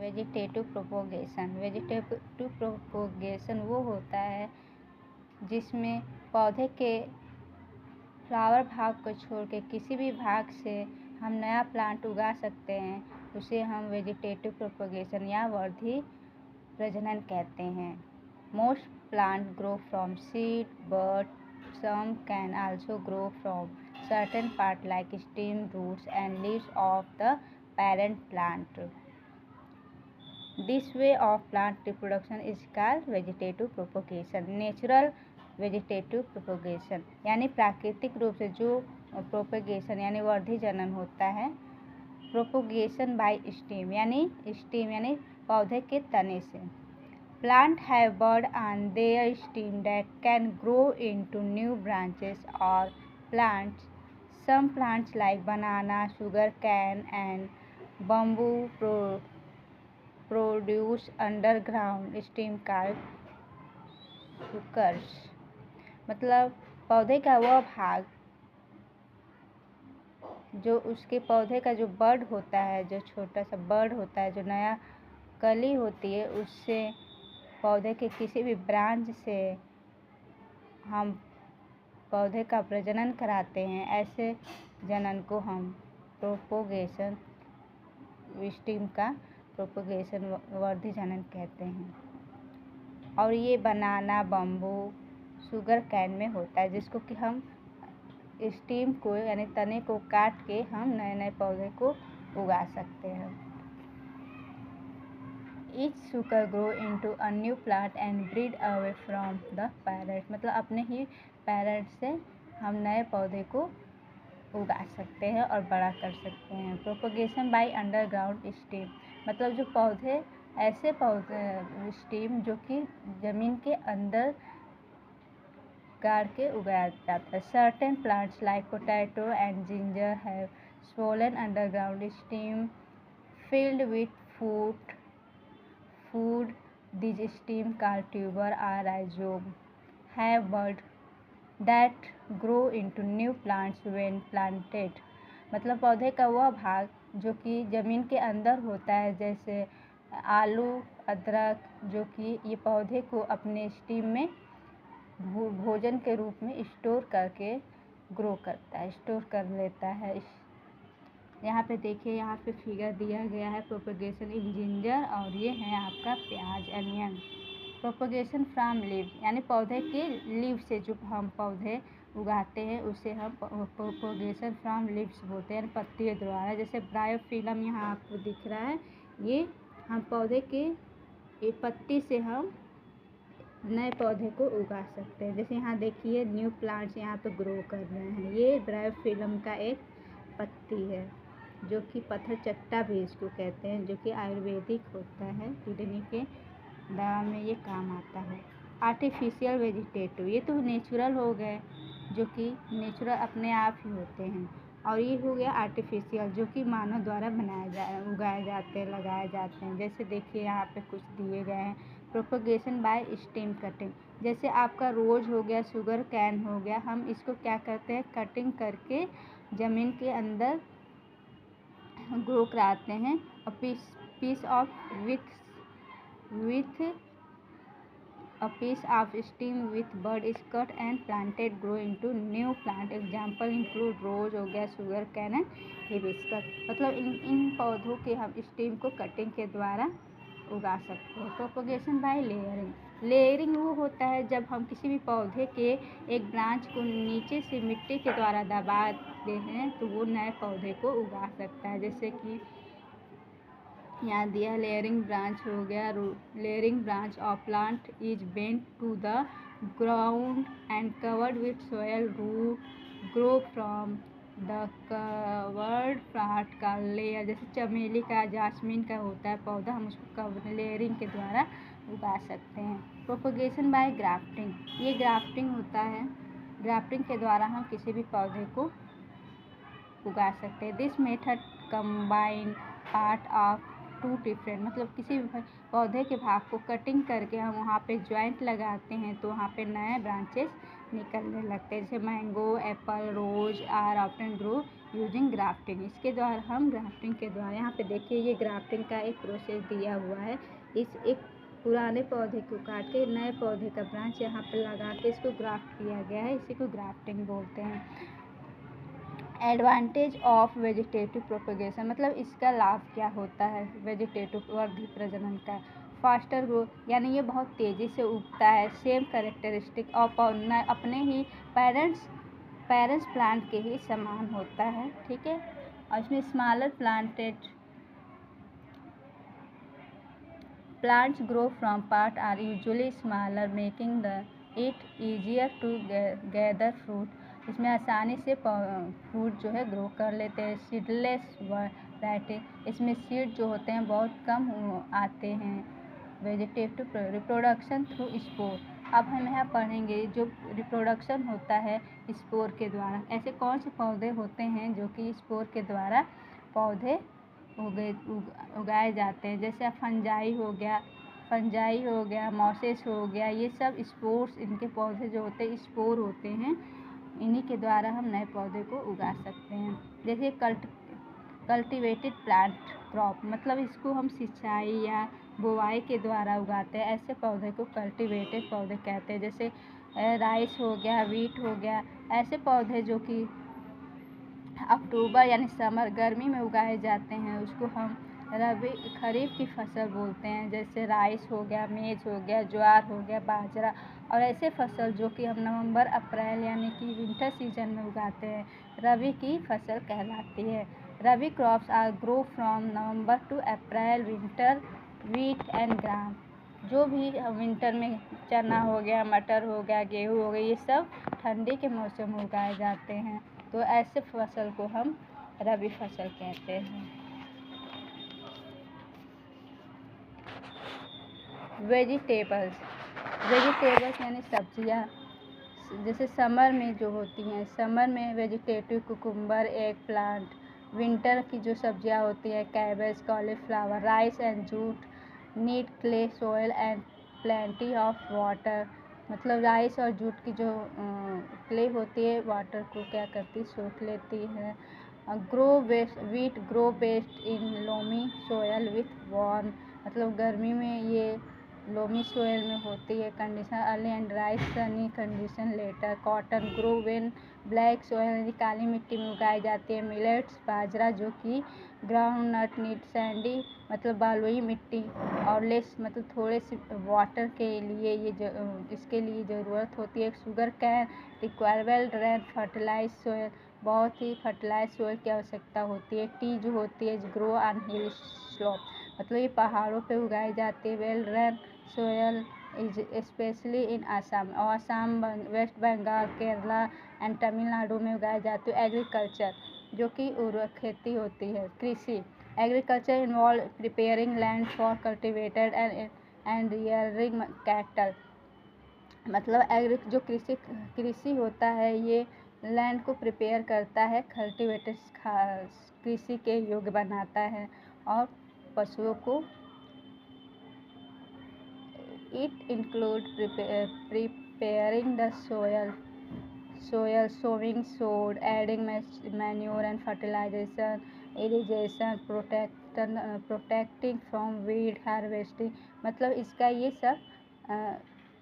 Vegetative propagation वो होता है जिसमें पौधे के फ्लावर भाग को छोड़ के किसी भी भाग से हम नया प्लांट उगा सकते हैं, उसे हम वेजिटेटिव प्रोपोगेशन या वर्धी प्रजनन कहते हैं। Most plant grow from seed, but some can also grow from certain part like stem, roots and leaves of the parent plant. This way of plant reproduction is called vegetative propagation. Natural vegetative propagation यानी प्राकृतिक रूप से जो propagation यानी वर्धी जनन होता है। Propagation by stem यानी पौधे के तने से। Plants have buds on their stem that can grow into new branches or plants. Some plants like banana, sugarcane, and bamboo produce underground stem called suckers. मतलब पौधे का वह भाग जो उसके पौधे का जो बड होता है, जो छोटा सा बड होता है, जो नया कली होती है, उससे पौधे के किसी भी ब्रांच से हम पौधे का प्रजनन कराते हैं। ऐसे जनन को हम प्रोपोगेशन स्टेम का प्रोपोगेशन वर्धी जनन कहते हैं। और ये बनाना, बम्बू, शुगर कैन में होता है, जिसको कि हम स्टेम को यानी तने को काट के हम नए नए पौधे को उगा सकते हैं। Each sucker grow into a new plant and breed away from the parent. मतलब अपने ही पेरेंट से हम नए पौधे को उगा सकते हैं और बड़ा कर सकते हैं। प्रोपोगेशन बाय अंडरग्राउंड स्टेम मतलब जो पौधे ऐसे पौधे स्टेम जो कि ज़मीन के अंदर गाड़ के उगाया जाता है। Certain plants like potato and ginger have swollen underground stem filled with food. These stem called tuber or rhizome have buds that grow into new plants when planted. मतलब पौधे का वह भाग जो कि ज़मीन के अंदर होता है, जैसे आलू, अदरक, जो कि ये पौधे को अपने स्टेम में भोजन के रूप में स्टोर करके ग्रो करता है, स्टोर कर लेता है। यहाँ पे देखिए, यहाँ पे फिगर दिया गया है प्रोपोगेशन इन जिंजर, और ये है आपका प्याज, अनियन। प्रोपोगेशन फ्रॉम लीव यानी पौधे के लीव से जो हम पौधे उगाते हैं उसे हम प्रोपोगेशन फ्रॉम लीव्स बोलते हैं, पत्तियों द्वारा। जैसे ब्रायोफिलम यहाँ आपको दिख रहा है, ये हम पौधे के पत्ती से हम नए पौधे को उगा सकते हैं। जैसे यहाँ देखिए न्यू प्लांट्स यहाँ पे ग्रो कर रहे हैं, ये ब्रायोफिलम का एक पत्ती है, जो कि पत्थर चट्टा भी इसको कहते हैं, जो कि आयुर्वेदिक होता है, किडनी के दवा में ये काम आता है। आर्टिफिशियल वेजिटेटिव ये तो नेचुरल हो गए, जो कि नेचुरल अपने आप ही होते हैं, और ये हो गया आर्टिफिशियल जो कि मानव द्वारा उगाए जाते हैं, लगाए जाते हैं। जैसे देखिए यहाँ पे कुछ दिए गए हैं। प्रोपोगेशन बाय स्टेम कटिंग, जैसे आपका रोज हो गया, शुगर कैन हो गया, हम इसको क्या करते हैं, कटिंग करके ज़मीन के अंदर ग्रो कराते हैं। और piece of stem with bud is cut and planted, grow into new plant. Example include रोज हो गया, शुगर कैन एंड हिबिस्कस। मतलब इन पौधों के हम स्टेम को कटिंग के द्वारा उगा सकते हैं। प्रोपोगेशन बाय लेयरिंग वो होता है जब हम किसी भी पौधे के एक ब्रांच को नीचे से मिट्टी के द्वारा दबाते हैं तो वो नए पौधे को उगा सकता है। जैसे कि यहाँ दिया लेयरिंग ब्रांच हो गया। Layering branch of plant is bent to the ground and covered with soil, root grow from the covered plant का लेयर। जैसे चमेली का, जासमीन का होता है पौधा, हम उसको लेयरिंग के द्वारा उगा सकते हैं। प्रोपोगेशन बाय ग्राफ्टिंग, ये ग्राफ्टिंग होता है, ग्राफ्टिंग के द्वारा हम किसी भी पौधे को उगा सकते हैं। This method combine part of two different, मतलब किसी भी पौधे के भाग को कटिंग करके हम वहाँ पे ज्वाइंट लगाते हैं तो वहाँ पे नए ब्रांचेस निकलने लगते हैं। जैसे mango, apple, rose are often grow using grafting, इसके द्वारा हम ग्राफ्टिंग के द्वारा, यहाँ पे देखिए ये ग्राफ्टिंग का एक प्रोसेस दिया हुआ है। इस एक पुराने पौधे को काट के नए पौधे का ब्रांच यहाँ पे लगा के इसको ग्राफ्ट किया गया है, इसी को ग्राफ्टिंग बोलते हैं। एडवांटेज ऑफ वेजिटेटिव प्रोपेगेशन, मतलब इसका लाभ क्या होता है वेजिटेटिव वर्गी प्रजनन का। फास्टर ग्रोथ, यानी ये बहुत तेज़ी से उगता है। सेम कैरेक्टरिस्टिक ऑफ अपने ही पेरेंट्स प्लांट के ही समान होता है, ठीक है। और इसमें smaller plants grow from part are usually smaller, making it easier to gather fruit। इसमें आसानी से फ्रूट जो है ग्रो कर लेते हैं। सीडलेस वैरायटी, इसमें सीड जो होते हैं बहुत कम आते हैं। वेजिटेटिव रिप्रोडक्शन थ्रू स्पोर, अब हम यहाँ पढ़ेंगे जो रिप्रोडक्शन होता है स्पोर के द्वारा। ऐसे कौन से पौधे होते हैं जो कि स्पोर के द्वारा पौधे उगाए जाते हैं, जैसे फंजाई हो गया, मॉसेस हो गया, ये सब स्पोर्स, इनके पौधे जो होते हैं स्पोर होते हैं, इन्हीं के द्वारा हम नए पौधे को उगा सकते हैं। जैसे कल्टिवेटेड प्लांट क्रॉप, मतलब इसको हम सिंचाई या बुवाई के द्वारा उगाते हैं, ऐसे पौधे को कल्टिवेटेड पौधे कहते हैं। जैसे राइस हो गया, वीट हो गया, ऐसे पौधे जो कि अक्टूबर यानी समर गर्मी में उगाए जाते हैं, उसको हम रबी खरीफ की फसल बोलते हैं। जैसे राइस हो गया, मेज हो गया, ज्वार हो गया, बाजरा, और ऐसे फसल जो कि हम नवंबर अप्रैल यानी कि विंटर सीजन में उगाते हैं, रबी की फसल कहलाती है। Rabi crops are grow from November to April. Winter wheat and gram, जो भी विंटर में चना हो गया, मटर हो गया, गेहूँ हो गया, ये सब ठंडी के मौसम में उगाए जाते हैं। तो ऐसे फसल को हम रबी फसल कहते हैं। वेजिटेबल्स यानी सब्जियां, जैसे समर में जो होती हैं, समर में vegetative cucumber, egg plant. Winter की जो सब्जियां होती हैं cabbage, cauliflower, rice and jute. Need clay soil and plenty of water, मतलब राइस और जूट की जो क्ले होती है वाटर को क्या करती, सोख लेती है। Wheat grow best in loamy soil with warm, मतलब गर्मी में ये लोमी सोयल में होती है condition early and dry sunny condition later. Cotton grow when black soil, काली मिट्टी में उगाई जाती है। मिलेट्स बाजरा, जो कि ग्राउंड नट नीड सैंडी, मतलब बालुई मिट्टी, और लेस, मतलब थोड़े से वाटर के लिए इसके लिए ज़रूरत होती है। Sugarcane require well drain fertilize soil, बहुत ही फर्टिलाइज सोयल की आवश्यकता होती है। टी जो होती है ग्रो ऑन हिल स्लोप, मतलब ये पहाड़ों पे उगाई जाती है। Well drain soil is specially in Assam, और आसाम, वेस्ट बंगाल, केरला एंड तमिलनाडु में उगाई जाती है। एग्रीकल्चर, जो कि खेती होती है। कृषि, agriculture involve preparing land for cultivated and rearing cattle, मतलब जो कृषि होता है ये लैंड को प्रिपेयर करता है, कल्टिवेटेड कृषि के योग्य बनाता है, और पशुओं को It includes preparing the soil, sowing sod, adding manure and fertilization, irrigation, protecting from weed, harvesting, मतलब इसका ये सब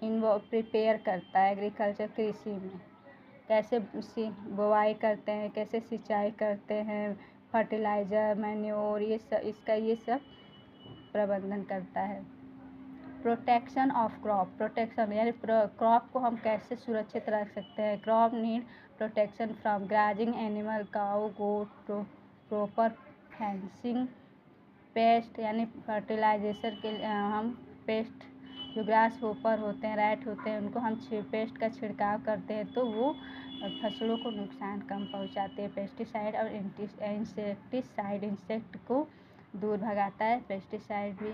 प्रिपेयर करता है एग्रीकल्चर कृषि में। कैसे बुवाई करते हैं, कैसे सिंचाई करते हैं, फर्टिलाइज़र, मैन्योर, ये सब इसका ये सब प्रबंधन करता है। प्रोटेक्शन ऑफ क्रॉप, प्रोटेक्शन यानी क्रॉप को हम कैसे सुरक्षित रख सकते हैं। Crop need protection from grazing animal, cow, goat, proper fencing. Pest यानी फर्टिलाइजेशन के हम पेस्ट, जो ग्रास होपर होते हैं, रैट होते हैं, उनको हम पेस्ट का छिड़काव करते हैं तो वो फसलों को नुकसान कम पहुंचाते हैं। पेस्टिसाइड और इंसेक्टिसाइड इंसेक्ट को दूर भगाता है, पेस्टिसाइड भी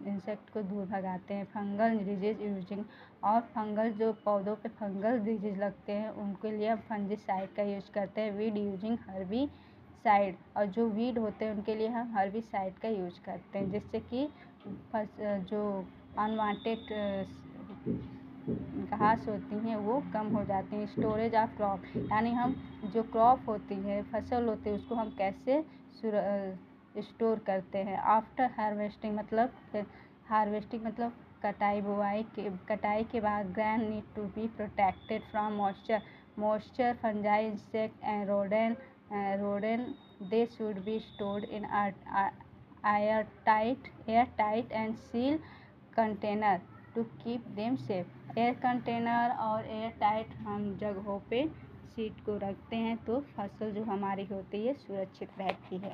इंसेक्ट को दूर भगाते हैं। फंगल डिजीज यूजिंग, और फंगल जो पौधों पे फंगल डिजीज लगते हैं उनके लिए हम फंजीसाइड का यूज करते हैं। वीड यूजिंग हर्बिसाइड, और जो वीड होते हैं उनके लिए हम हर्बिसाइड का यूज करते हैं, जिससे कि जो अनवांटेड घास होती हैं वो कम हो जाती हैं। स्टोरेज ऑफ क्रॉप, यानी हम जो क्रॉप होती है, फसल होती है, उसको हम कैसे स्टोर करते हैं। आफ्टर हार्वेस्टिंग मतलब कटाई के बाद grain need to be protected from moisture, fungi, insect and rodent. They should be stored in airtight and sealed container to keep them safe. Air container और एयर टाइट हम जगहों पे सीड को रखते हैं तो फसल जो हमारी होती है सुरक्षित रहती है।